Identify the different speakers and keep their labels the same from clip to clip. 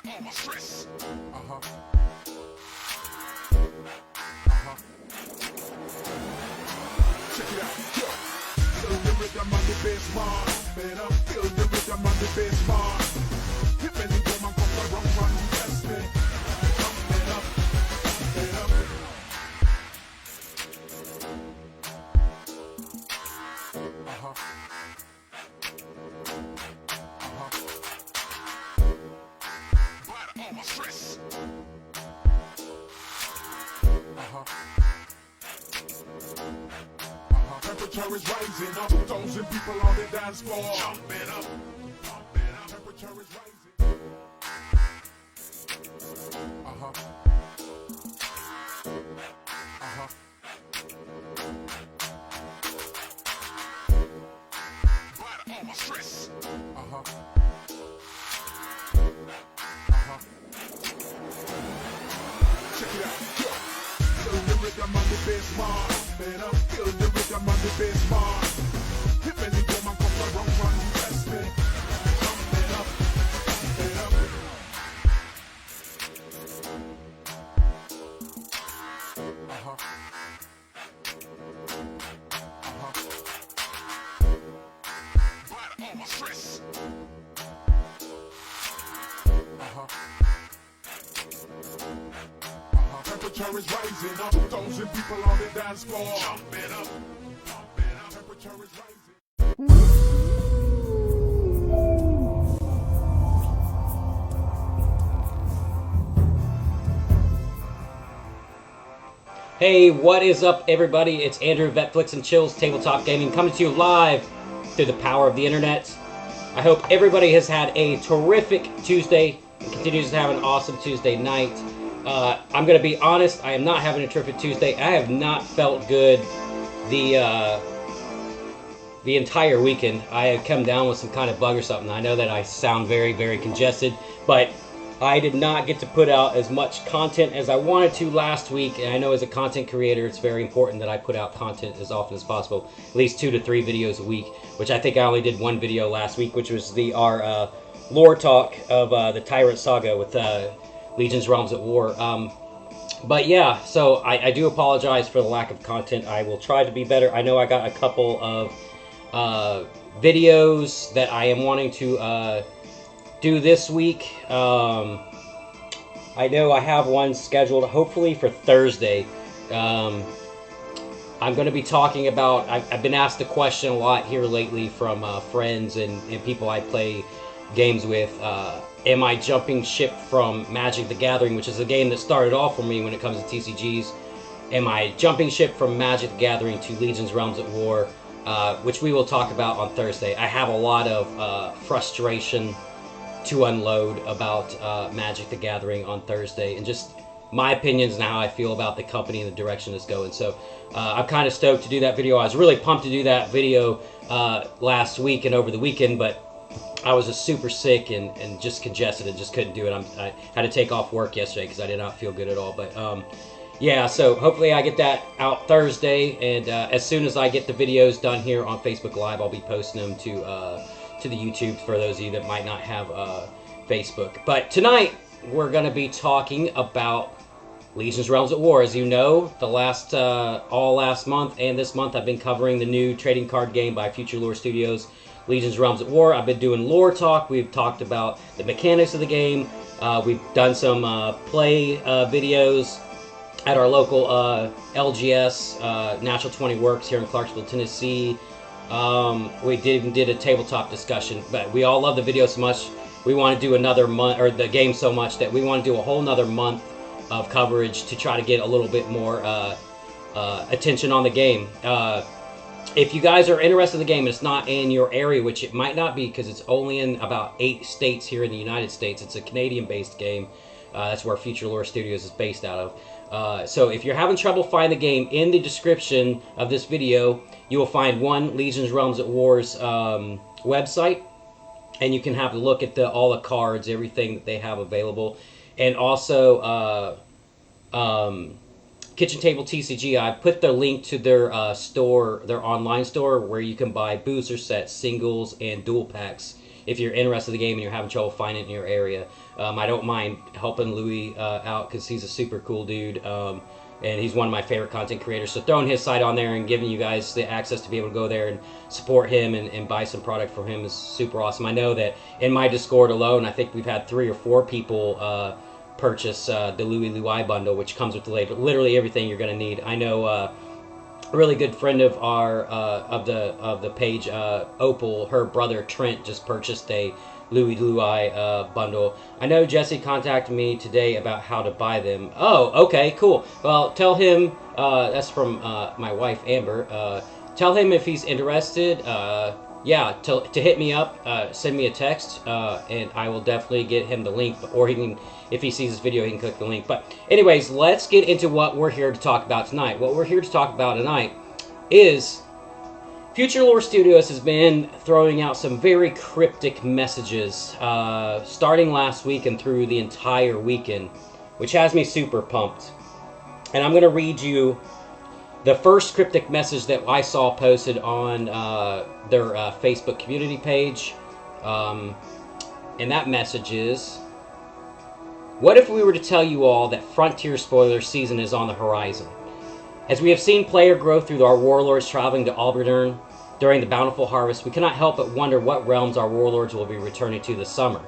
Speaker 1: all my stress. Check it out, yo. Feel the rhythm on the bass bar. Man, feel the rhythm on the bass bar. Hit me, come on, come on, run, test me. Jumping up, jumping up. Bite all my stress. Temperature is rising up, 2,000 people on the dance floor. Jumping up, jumping up. Temperature is rising. Bite all my stress. Check it out, yo. Feel the rhythm on the bass bar. Man, feel the rhythm on the bass bar. Hit me, come on, come on, run, test me. Jumping up, jumping up. Bite all my stress. Temperature is rising up, 2,000 people on the dance floor. Jumping up, jumping up. Temperature is rising.
Speaker 2: Hey, what is up, everybody? It's Andrew, Vetflix and Chills Tabletop Gaming, coming to you live through the power of the internet. I hope everybody has had a terrific Tuesday and continues to have an awesome Tuesday night. I'm going to be honest, I am not having a terrific Tuesday. I have not felt good the entire weekend. I have come down with some kind of bug or something. I know that I sound very, very congested, but I did not get to put out as much content as I wanted to last week. And I know as a content creator, it's very important that I put out content as often as possible, at least 2 to 3 videos a week, which I think I only did 1 video last week, which was our lore talk of the Tyrant Saga with Legions Realms at War. But yeah, so I do apologize for the lack of content. I will try to be better. I know I got a couple of videos that I am wanting to do this week. I know I have one scheduled hopefully for Thursday. I'm going to be talking about, I've been asked the question a lot here lately from friends and people I play games with. Am I jumping ship from Magic the Gathering, which is a game that started off for me when it comes to TCGs? Am I jumping ship from Magic the Gathering to Legions Realms at War, which we will talk about on Thursday. I have a lot of frustration to unload about Magic the Gathering on Thursday, and just my opinions and how I feel about the company and the direction it's going. So I'm kind of stoked to do that video. I was really pumped to do that video last week and over the weekend, but I was just super sick and just congested and just couldn't do it. I had to take off work yesterday because I did not feel good at all. But yeah, so hopefully I get that out Thursday, and as soon as I get the videos done here on Facebook Live, I'll be posting them to the YouTube for those of you that might not have Facebook. But tonight we're going to be talking about Legions Realms at War. As you know, the all last month and this month I've been covering the new trading card game by Future Lore Studios, Legions Realms at War. I've been doing lore talk. We've talked about the mechanics of the game. We've done some play videos at our local LGS, Natural 20 Works here in Clarksville, Tennessee. We even did a tabletop discussion, but we all love the video so much. We want to do another month, or the game so much, that we want to do a whole nother month of coverage to try to get a little bit more attention on the game. If you guys are interested in the game and it's not in your area, which it might not be because it's only in about 8 states here in the United States. It's a Canadian-based game. That's where Future Lore Studios is based out of. So if you're having trouble finding the game, in the description of this video, you will find one Legions Realms at War's website, and you can have a look at all the cards, everything that they have available. And also Kitchen Table TCG, I put the link to their store, their online store, where you can buy booster sets, singles, and dual packs if you're interested in the game and you're having trouble finding it in your area. I don't mind helping Louis out because he's a super cool dude. And he's one of my favorite content creators. So throwing his site on there and giving you guys the access to be able to go there and support him and buy some product from him is super awesome. I know that in my Discord alone, I think we've had 3 or 4 people purchase the Louis Louis bundle, which comes with literally everything you're going to need. I know a really good friend of our of the page, Opal, her brother Trent just purchased a Louis Louis bundle. I know Jesse contacted me today about how to buy them. Oh, okay, cool. Well, tell him, that's from my wife, Amber. Tell him if he's interested, yeah, to hit me up, send me a text, and I will definitely get him the link, or he can, if he sees this video, he can click the link. But anyways, let's get into what we're here to talk about tonight. What we're here to talk about tonight is Future Lore Studios has been throwing out some very cryptic messages starting last week and through the entire weekend, which has me super pumped. And I'm going to read you the first cryptic message that I saw posted on their Facebook community page. And that message is, what if we were to tell you all that Frontier spoiler season is on the horizon? As we have seen player growth through our warlords traveling to Albertern during the Bountiful Harvest, we cannot help but wonder what realms our warlords will be returning to this summer.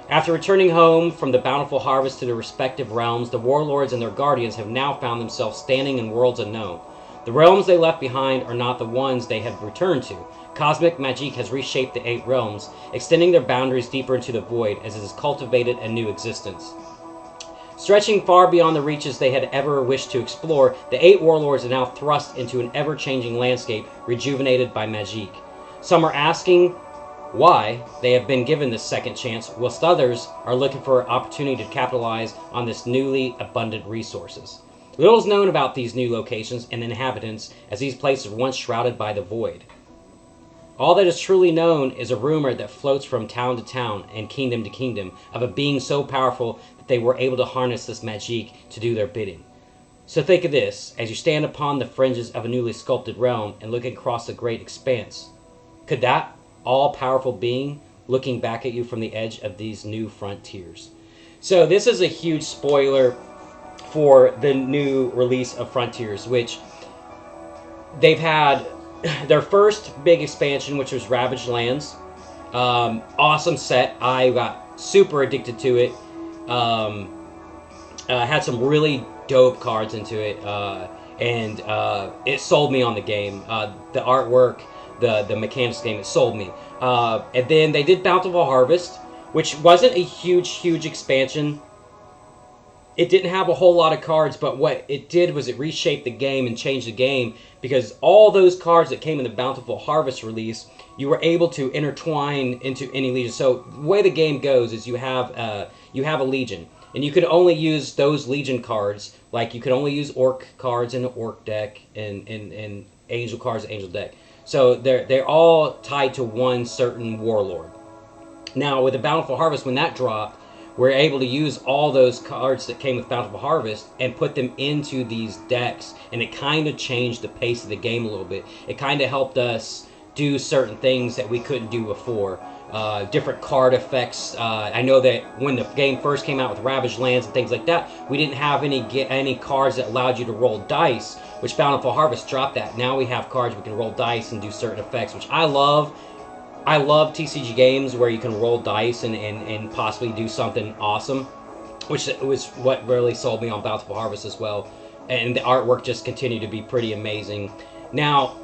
Speaker 2: After returning home from the Bountiful Harvest to their respective realms, the warlords and their guardians have now found themselves standing in worlds unknown. The realms they left behind are not the ones they have returned to. Cosmic magic has reshaped the 8 realms, extending their boundaries deeper into the void as it has cultivated a new existence. Stretching far beyond the reaches they had ever wished to explore, the 8 warlords are now thrust into an ever-changing landscape rejuvenated by magic. Some are asking why they have been given this second chance, whilst others are looking for an opportunity to capitalize on this newly abundant resources. Little is known about these new locations and inhabitants, as these places were once shrouded by the void. All that is truly known is a rumor that floats from town to town and kingdom to kingdom of a being so powerful that they were able to harness this magic to do their bidding. So think of this, as you stand upon the fringes of a newly sculpted realm and look across a great expanse. Could that all-powerful being looking back at you from the edge of these new frontiers? So this is a huge spoiler for the new release of Frontiers, which they've had their first big expansion, which was Ravaged Lands. Awesome set. I got super addicted to it. Had some really dope cards into it, and it sold me on the game. The artwork, the mechanics game, it sold me. And then they did Bountiful Harvest, which wasn't a huge expansion. It didn't have a whole lot of cards, but what it did was it reshaped the game and changed the game, because all those cards that came in the Bountiful Harvest release, you were able to intertwine into any legion. So the way the game goes is you have a legion, and you could only use those legion cards. Like you could only use orc cards in an orc deck and angel cards in angel deck. So they're all tied to one certain warlord. Now with the Bountiful Harvest, when that dropped, we're able to use all those cards that came with Bountiful Harvest and put them into these decks, and it kind of changed the pace of the game a little bit. It kind of helped us do certain things that we couldn't do before. Different card effects. I know that when the game first came out with Ravaged Lands and things like that, we didn't have any cards that allowed you to roll dice, which Bountiful Harvest dropped that. Now we have cards we can roll dice and do certain effects, which I love. I love TCG games where you can roll dice and possibly do something awesome, which was what really sold me on Bountiful Harvest as well. And the artwork just continued to be pretty amazing. Now,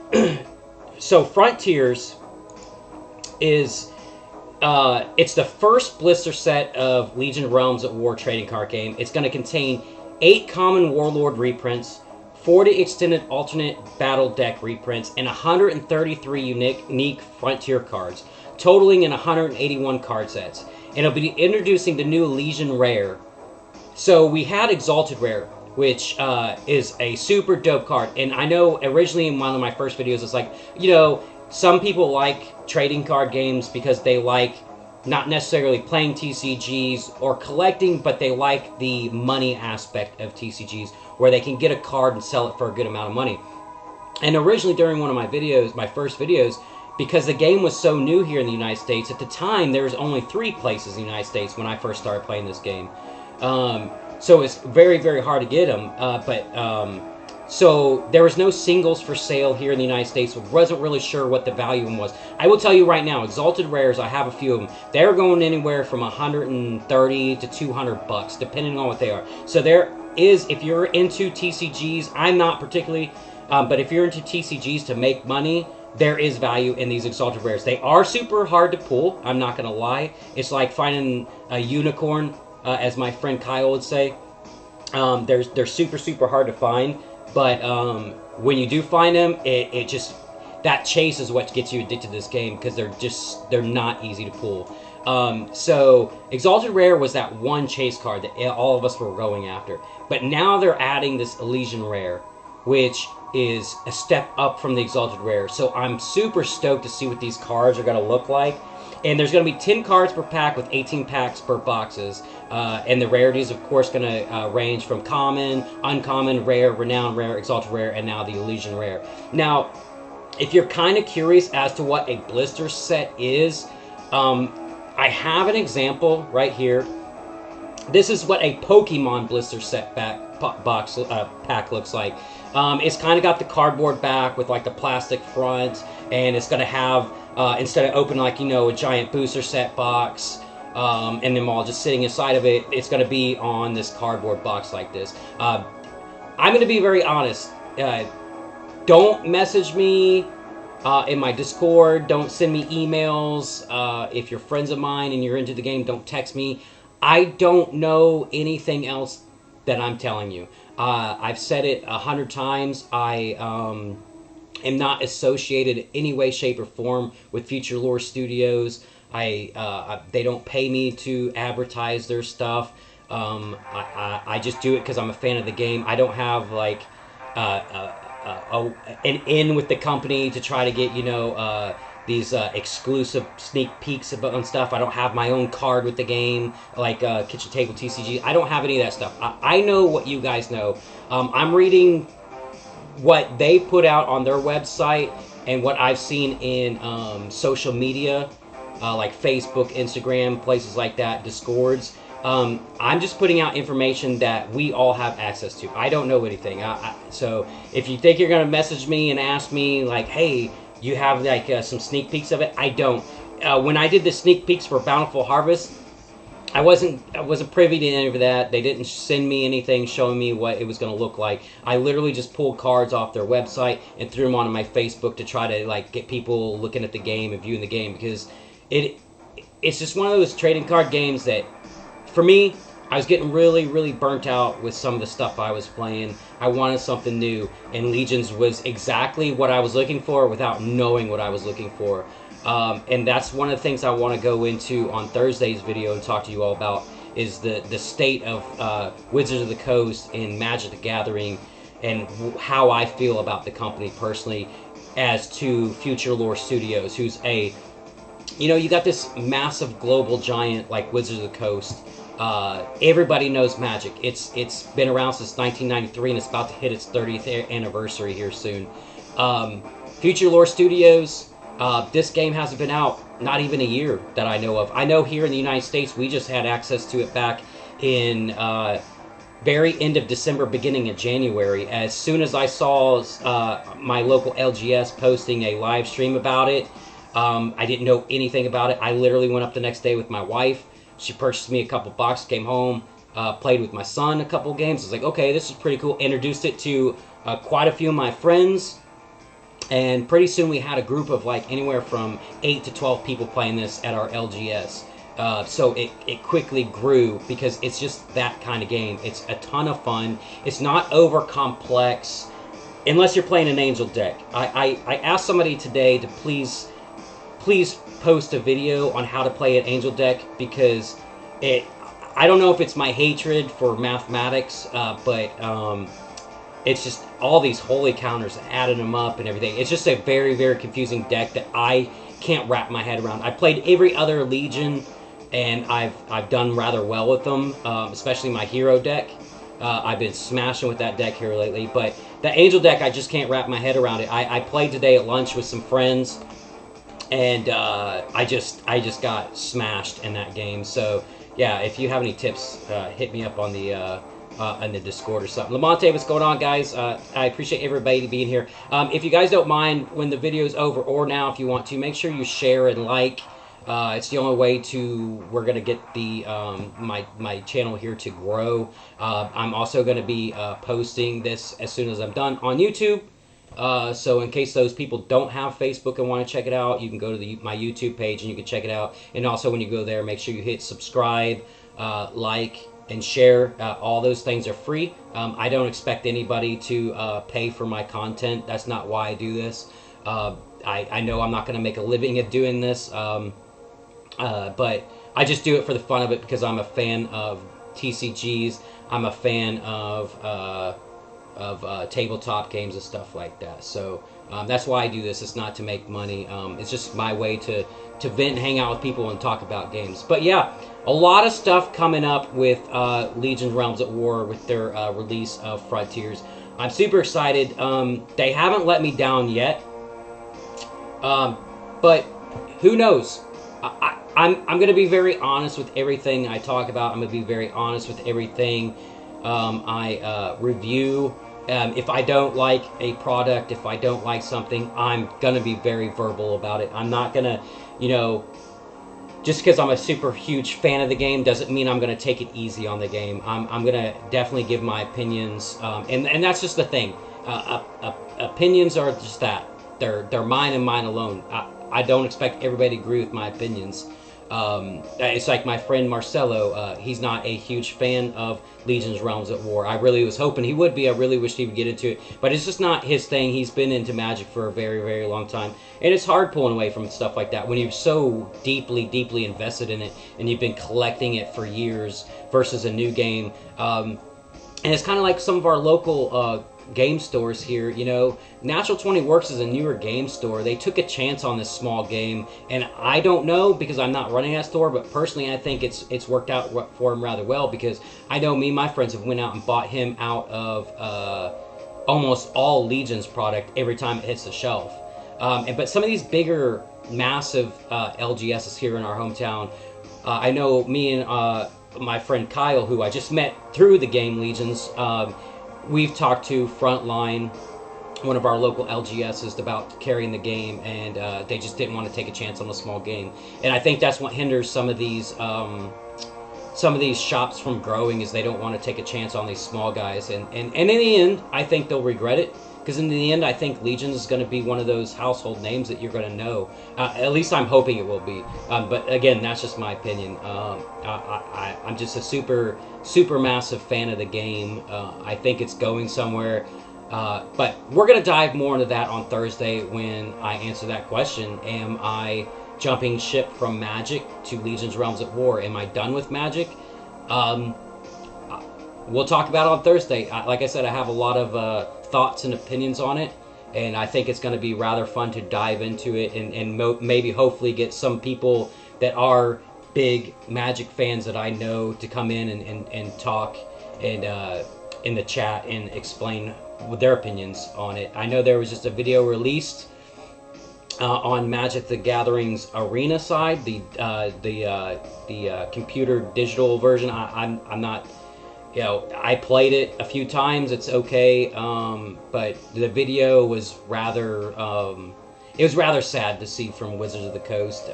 Speaker 2: so Frontiers is, it's the first blister set of Legion Realms at War trading card game. It's going to contain 8 common Warlord reprints, 40 extended alternate battle deck reprints, and 133 unique Frontier cards, totaling in 181 card sets. And it'll be introducing the new Legion Rare. So we had Exalted Rare, which is a super dope card. And I know originally in one of my first videos, it's like, you know, some people like trading card games because they like not necessarily playing TCGs or collecting, but they like the money aspect of TCGs, where they can get a card and sell it for a good amount of money. And originally during one of my videos, my first videos, because the game was so new here in the United States. At the time, there was only 3 places in the United States when I first started playing this game. So it's very, very hard to get them. So there was no singles for sale here in the United States. Wasn't really sure what the value of them was. I will tell you right now, Exalted Rares, I have a few of them. They're going anywhere from 130 to 200 bucks, depending on what they are. So there is, if you're into TCGs, I'm not particularly, but if you're into TCGs to make money, there is value in these Exalted Rares. They are super hard to pull, I'm not going to lie. It's like finding a unicorn, as my friend Kyle would say. They're super, super hard to find. But when you do find them, it just, that chase is what gets you addicted to this game, because they're not easy to pull. So Exalted Rare was that one chase card that all of us were going after. But now they're adding this Elysian Rare, which is a step up from the Exalted Rare. So I'm super stoked to see what these cards are going to look like. And there's going to be 10 cards per pack with 18 packs per boxes. And the rarities, of course, going to range from common, uncommon, rare, renowned rare, exalted rare, and now the Elysian Rare. Now, if you're kind of curious as to what a blister set is, I have an example right here. This is what a Pokemon blister set pack looks like. It's kind of got the cardboard back with like the plastic front, and it's going to have, instead of opening like, you know, a giant booster set box, and them all just sitting inside of it, it's going to be on this cardboard box like this. I'm going to be very honest. Don't message me in my Discord. Don't send me emails. If you're friends of mine and you're into the game, don't text me. I don't know anything else that I'm telling you. I've said it 100 times. I am not associated in any way, shape, or form with Future Lore Studios. They don't pay me to advertise their stuff. I just do it because I'm a fan of the game. I don't have like an in with the company to try to get, you know, these exclusive sneak peeks and stuff. I don't have my own card with the game, like Kitchen Table TCG. I don't have any of that stuff. I know what you guys know. I'm reading what they put out on their website and what I've seen in social media, like Facebook, Instagram, places like that, Discords. I'm just putting out information that we all have access to. I don't know anything. So if you think you're going to message me and ask me, like, hey, you have like some sneak peeks of it, I don't. When I did the sneak peeks for Bountiful Harvest, I wasn't privy to any of that. They didn't send me anything showing me what it was going to look like. I literally just pulled cards off their website and threw them onto my Facebook to try to like get people looking at the game and viewing the game, because it's just one of those trading card games that, for me, I was getting really, really burnt out with some of the stuff I was playing. I wanted something new, and Legions was exactly what I was looking for without knowing what I was looking for. And that's one of the things I want to go into on Thursday's video and talk to you all about, is the state of Wizards of the Coast and Magic the Gathering, and how I feel about the company personally as to Future Lore Studios, who's a, you know, you got this massive global giant like Wizards of the Coast. Everybody knows Magic. It's been around since 1993, and it's about to hit its 30th anniversary here soon. Future Lore Studios, this game hasn't been out not even a year that I know of. I know here in the United States we just had access to it back in very end of December, beginning of January. As soon as I saw my local LGS posting a live stream about it, I didn't know anything about it. I literally went up the next day with my wife. She purchased me a couple boxes, came home, played with my son a couple games. I was like, okay, this is pretty cool. Introduced it to quite a few of my friends. And pretty soon we had a group of like anywhere from 8 to 12 people playing this at our LGS. So it quickly grew, because it's just that kind of game. It's a ton of fun. It's not over complex, unless you're playing an Angel deck. I asked somebody today to please post a video on how to play an Angel deck, because I don't know if it's my hatred for mathematics, but it's just all these holy counters, adding them up and everything. It's just a very, very confusing deck that I can't wrap my head around. I played every other Legion, and I've done rather well with them, especially my hero deck. I've been smashing with that deck here lately, but the Angel deck, I just can't wrap my head around it. I played today at lunch with some friends. and I just got smashed in that game. So yeah, if you have any tips, hit me up on the Discord or something. Lamonte, what's going on, guys? I appreciate everybody being here. If you guys don't mind, when the video's over, or now if you want to, make sure you share and like. It's the only way we're gonna get the my channel here to grow. I'm also gonna be posting this as soon as I'm done on YouTube. So in case those people don't have Facebook and want to check it out, you can go to my YouTube page and you can check it out. And also when you go there, make sure you hit subscribe, like, and share. All those things are free. I don't expect anybody to pay for my content. That's not why I do this. I know I'm not going to make a living at doing this, but I just do it for the fun of it because I'm a fan of TCGs. I'm a fan of tabletop games and stuff like that. So that's why I do this. It's not to make money. It's just my way to vent and hang out with people and talk about games. But yeah, a lot of stuff coming up with Legion Realms at War with their release of Frontiers. I'm super excited. They haven't let me down yet. But who knows? I'm going to be very honest with everything I talk about. I'm going to be very honest with everything I review. If I don't like a product, if I don't like something, I'm going to be very verbal about it. I'm not going to, just because I'm a super huge fan of the game doesn't mean I'm going to take it easy on the game. I'm going to definitely give my opinions. And that's just the thing. Opinions are just that. They're mine and mine alone. I don't expect everybody to agree with my opinions. It's like my friend Marcelo. He's not a huge fan of Legion's Realms at War. I really was hoping he would be. I really wished he would get into it. But it's just not his thing. He's been into Magic for a very, very long time. And it's hard pulling away from stuff like that when you're so deeply, deeply invested in it and you've been collecting it for years versus a new game. And it's kind of like some of our local game stores here. Natural 20 Works is a newer game store. They took a chance on this small game, and I don't know because I'm not running that store, but personally I think it's worked out for him rather well, because I know me and my friends have went out and bought him out of almost all Legion's product every time it hits the shelf. But some of these bigger, massive LGSs here in our hometown, I know me and my friend Kyle, who I just met through the game Legions, we've talked to Frontline, one of our local LGSs, about carrying the game, and they just didn't want to take a chance on a small game. And I think that's what hinders some of these shops from growing, is they don't want to take a chance on these small guys. And in the end, I think they'll regret it, because in the end, I think Legion is going to be one of those household names that you're going to know. At least I'm hoping it will be. But again, that's just my opinion. I'm just a super, super massive fan of the game. I think it's going somewhere. But we're going to dive more into that on Thursday when I answer that question. Am I jumping ship from Magic to Legion's Realms at War? Am I done with Magic? We'll talk about it on Thursday. Like I said, I have a lot of thoughts and opinions on it, and I think it's going to be rather fun to dive into it and maybe hopefully get some people that are big Magic fans that I know to come in and talk and in the chat and explain their opinions on it. I know there was just a video released on Magic the Gathering's arena side, the computer digital version. I'm not, I played it a few times. It's okay, but the video was rather it was rather sad to see from Wizards of the Coast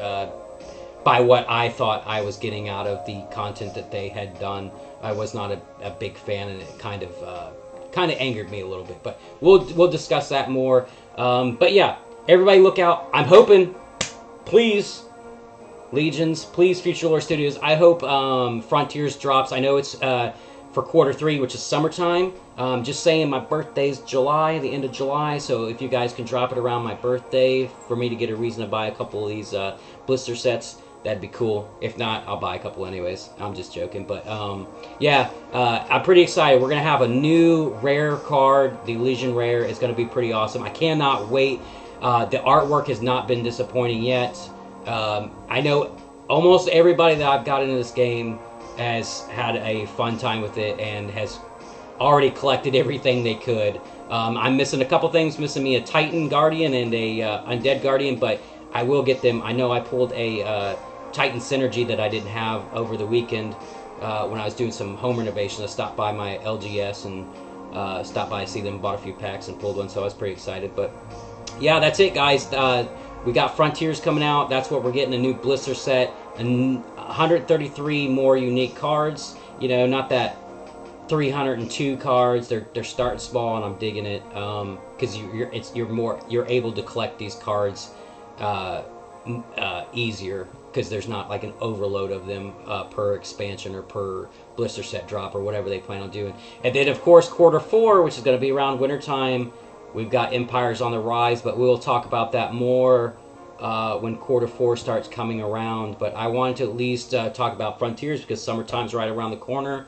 Speaker 2: by what I thought I was getting out of the content that they had done. I was not a big fan, and it kind of angered me a little bit. But we'll discuss that more. But yeah, everybody look out. I'm hoping, please, Legions, please, Future Lore Studios, I hope Frontiers drops. I know it's for Q3, which is summertime. Just saying, my birthday's July, the end of July, so if you guys can drop it around my birthday for me to get a reason to buy a couple of these blister sets, that'd be cool. If not, I'll buy a couple anyways. I'm just joking. But yeah, I'm pretty excited. We're going to have a new rare card. The Legion Rare is going to be pretty awesome. I cannot wait. The artwork has not been disappointing yet. I know almost everybody that I've got into this game has had a fun time with it and has already collected everything they could. I'm missing a couple things. Missing me a Titan Guardian and a Undead Guardian, but I will get them. I know I pulled a Titan Synergy that I didn't have over the weekend when I was doing some home renovations. I stopped by my LGS and stopped by to see them, bought a few packs and pulled one, so I was pretty excited. But yeah, that's it, guys. We got Frontiers coming out. That's what we're getting, a new Blister Set, and 133 more unique cards. You know, not that 302 cards. They're starting small, and I'm digging it because you're able to collect these cards easier because there's not like an overload of them per expansion or per Blister Set drop or whatever they plan on doing. And then of course Q4, which is going to be around wintertime, we've got Empires on the Rise, but we'll talk about that more when Q4 starts coming around. But I wanted to at least talk about Frontiers because summertime's right around the corner.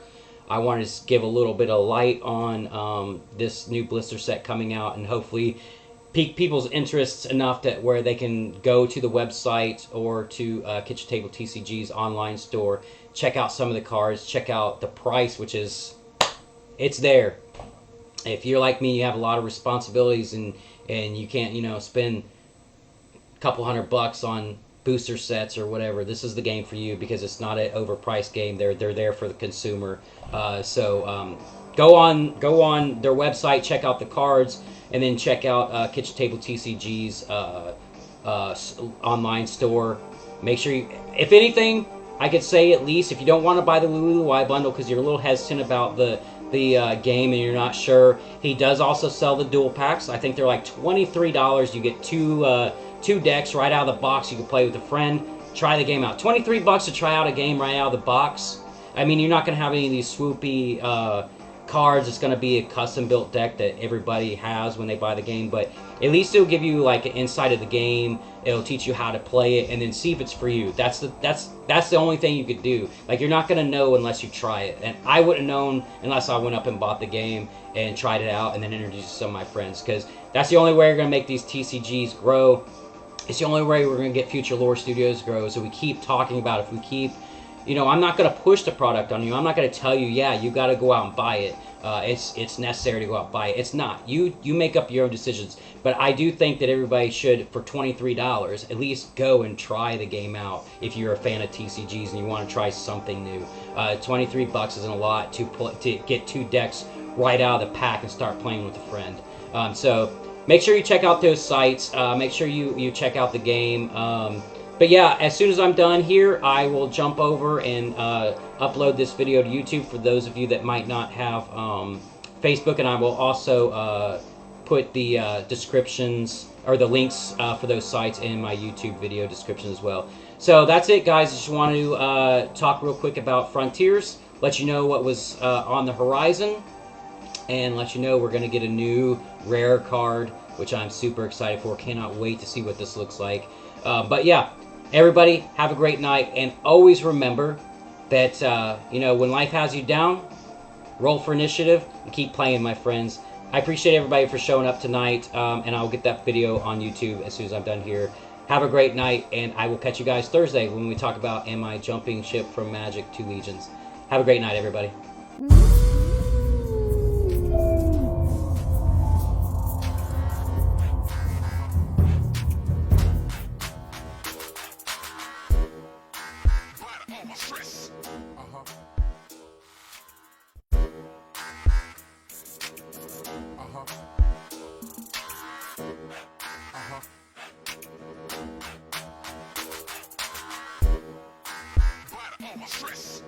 Speaker 2: I wanted to give a little bit of light on this new Blister Set coming out, and hopefully pique people's interests enough that where they can go to the website or to Kitchen Table TCG's online store, check out some of the cards, check out the price, which is, it's there. If you're like me, you have a lot of responsibilities and you can't, you know, spend a couple $100 on booster sets or whatever, this is the game for you because it's not an overpriced game. They're there for the consumer. So go on their website, check out the cards, and then check out Kitchen Table TCG's online store. Make sure you, if anything, I could say at least if you don't want to buy the Lulu Y bundle because you're a little hesitant about the game and you're not sure, he does also sell the dual packs. I think they're like $23. You get two decks right out of the box. You can play with a friend, try the game out. $23 to try out a game right out of the box. I mean, you're not going to have any of these swoopy cards. It's going to be a custom built deck that everybody has when they buy the game, but at least it'll give you like an insight of the game. It'll teach you how to play it and then see if it's for you. That's the only thing you could do. Like, you're not going to know unless you try it, and I wouldn't have known unless I went up and bought the game and tried it out and then introduced some of my friends, because that's the only way you're going to make these TCGs grow. It's the only way we're going to get future lore studios to grow. So we keep talking about it. If we keep, you know, I'm not going to push the product on you. I'm not going to tell you, yeah, you got to go out and buy it. It's necessary to go out and buy it. It's not. You make up your own decisions. But I do think that everybody should, for $23, at least go and try the game out if you're a fan of TCGs and you want to try something new. $23 isn't a lot to get two decks right out of the pack and start playing with a friend. So make sure you check out those sites. Make sure you check out the game. But yeah, as soon as I'm done here, I will jump over and upload this video to YouTube for those of you that might not have Facebook, and I will also put the descriptions or the links for those sites in my YouTube video description as well. So that's it, guys. I just want to talk real quick about Frontiers, let you know what was on the horizon, and let you know we're going to get a new rare card, which I'm super excited for. Cannot wait to see what this looks like. But yeah, everybody, have a great night, and always remember that, you know, when life has you down, roll for initiative and keep playing, my friends. I appreciate everybody for showing up tonight, and I'll get that video on YouTube as soon as I'm done here. Have a great night, and I will catch you guys Thursday when we talk about am I jumping ship from Magic to Legions. Have a great night, everybody.
Speaker 1: Stress.